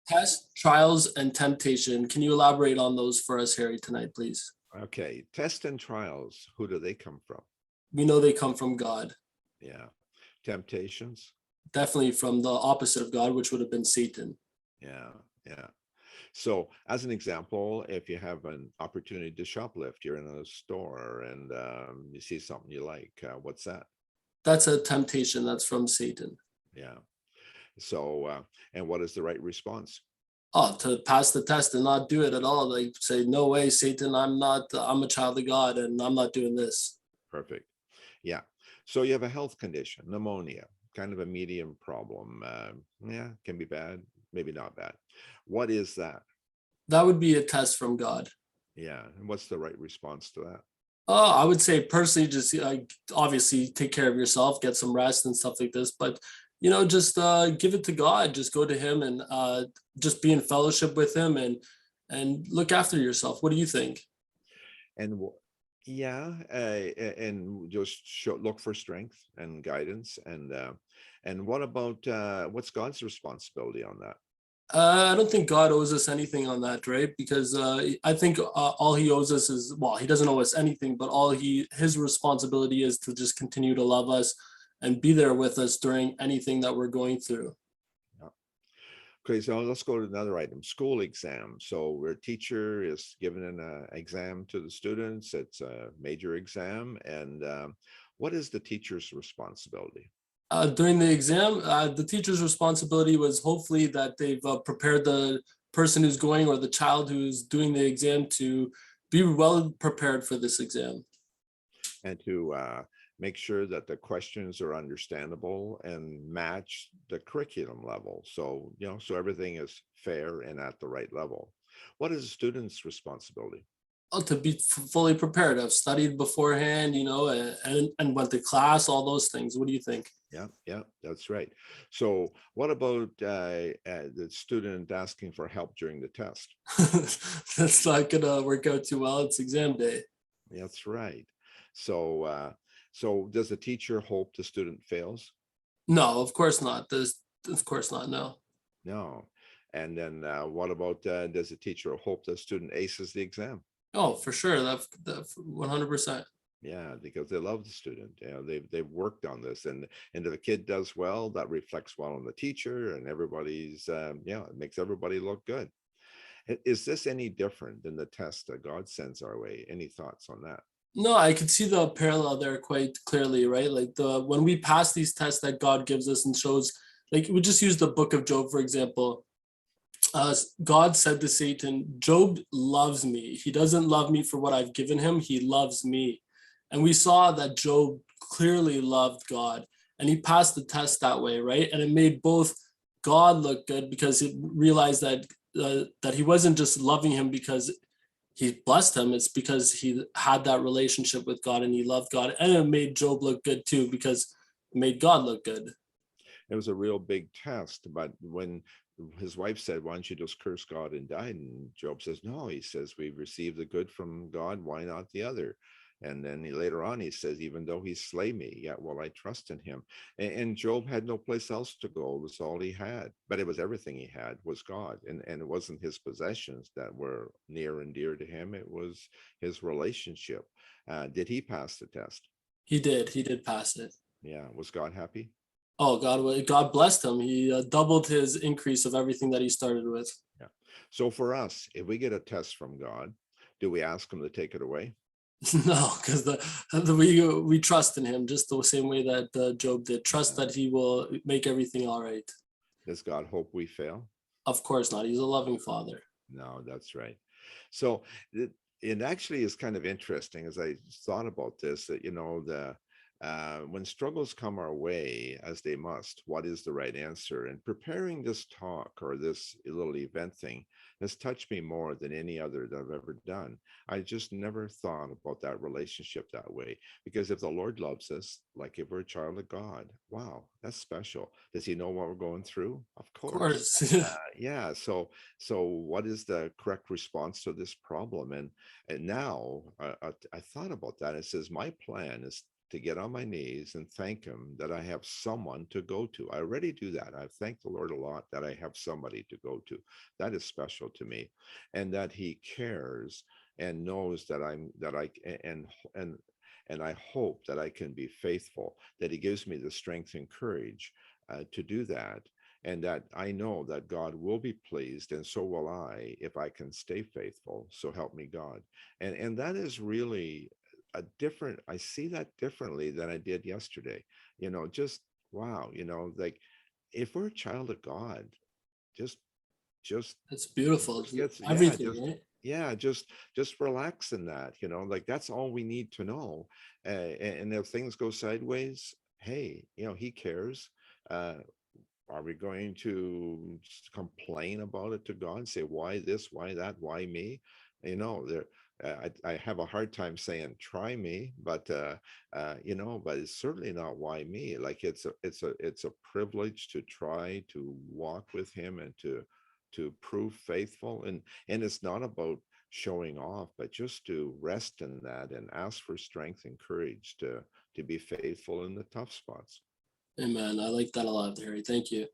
Test, trials, and temptation. Can you elaborate on those for us, Harry, tonight, please? Okay, tests and trials, who do they come from? We know they come from God, Yeah. Temptations? definitely from the opposite of God, which would have been Satan. Yeah, yeah. So, as an example, if you have an opportunity to shoplift, you're in a store and you see something you like, what's that? That's a temptation. That's from Satan. Yeah. So, and what is the right response? Oh, to pass the test and not do it at all. Like say, no way, Satan, I'm not, I'm a child of God and I'm not doing this. Perfect. Yeah. So you have a health condition, pneumonia, kind of a medium problem. Yeah, can be bad, maybe not bad. What is that? That would be a test from God. Yeah. And what's the right response to that? Oh, I would say personally, just obviously take care of yourself, get some rest and stuff like this. But just give it to God. Just go to Him and just be in fellowship with Him and look after yourself. What do you think? And yeah, and just look for strength and guidance. And what about what's God's responsibility on that? I don't think God owes us anything on that, right? Because I think all He owes us is, well, He doesn't owe us anything, but His responsibility is to just continue to love us and be there with us during anything that we're going through. Yeah. Okay, so let's go to another item, school exam. So where a teacher is giving an exam to the students, it's a major exam. And what is the teacher's responsibility? During the exam, the teacher's responsibility was hopefully that they've prepared the person who's going or the child who's doing the exam to be well prepared for this exam. And to make sure that the questions are understandable and match the curriculum level. So, so everything is fair and at the right level. What is a student's responsibility? To be fully prepared. I've studied beforehand, and went to class, all those things. What do you think? Yeah, yeah, that's right. So, what about the student asking for help during the test? That's not gonna work out too well. It's exam day. That's right. So, so does the teacher hope the student fails? No, of course not. Of course not. No. No. And then what about does the teacher hope the student aces the exam? Oh, for sure. That 100%. Yeah, because they love the student. They've worked on this, and if the kid does well, that reflects well on the teacher, and everybody's it makes everybody look good. Is this any different than the test that God sends our way? Any thoughts on that? No, I could see the parallel there quite clearly, right? Like when we pass these tests that God gives us and shows, like we just use the book of Job, for example. God said to Satan, Job loves me. He doesn't love me for what I've given him. He loves me. And we saw that Job clearly loved God and he passed the test that way, right? And it made both God look good because he realized that he wasn't just loving him because he blessed him. It's because he had that relationship with God and he loved God. And it made Job look good too because it made God look good. It was a real big test, but when his wife said, "Why don't you just curse God and die?" and Job says, "No," he says, "We've received the good from God. Why not the other?" And then later on, he says, "Even though he slay me, yet will I trust in him." And Job had no place else to go. It was all he had, but it was everything he had was God, and it wasn't his possessions that were near and dear to him. It was his relationship. Did he pass the test? He did. He did pass it. Yeah. Was God happy? Oh, God blessed him. He doubled his increase of everything that he started with. Yeah. So for us, if we get a test from God, do we ask him to take it away? No, because we trust in him just the same way that Job did. Trust that he will make everything all right. Does God hope we fail? Of course not. He's a loving father. No, that's right. So it actually is kind of interesting as I thought about this that the when struggles come our way as they must, what is the right answer? And preparing this talk or this little event thing has touched me more than any other that I've ever done. I just never thought about that relationship that way. Because if the Lord loves us, like if we're a child of God, wow, that's special. Does he know what we're going through? Of Of course. course. Yeah. So what is the correct response to this problem? And now I thought about that. It says my plan is to get on my knees and thank him that I have someone to go to. I already do that. I've thanked the Lord a lot that I have somebody to go to. That is special to me, and that he cares and knows that and and I hope that I can be faithful, that he gives me the strength and courage to do that, and that I know that God will be pleased, and so will I if I can stay faithful. So help me God. And that is really a different, I see that differently than I did yesterday. Just wow, like if we're a child of God, just just It's beautiful. just gets, yeah, Everything, right? just relax in that, like that's all we need to know. And if things go sideways, hey, he cares. uh are we going to complain about it to God, say, why this, why that, why me? There, I have a hard time saying try me, but it's certainly not why me. Like it's a privilege to try to walk with him and to prove faithful. And it's not about showing off, but just to rest in that and ask for strength and courage to be faithful in the tough spots. Amen. I like that a lot, Harry. Thank you.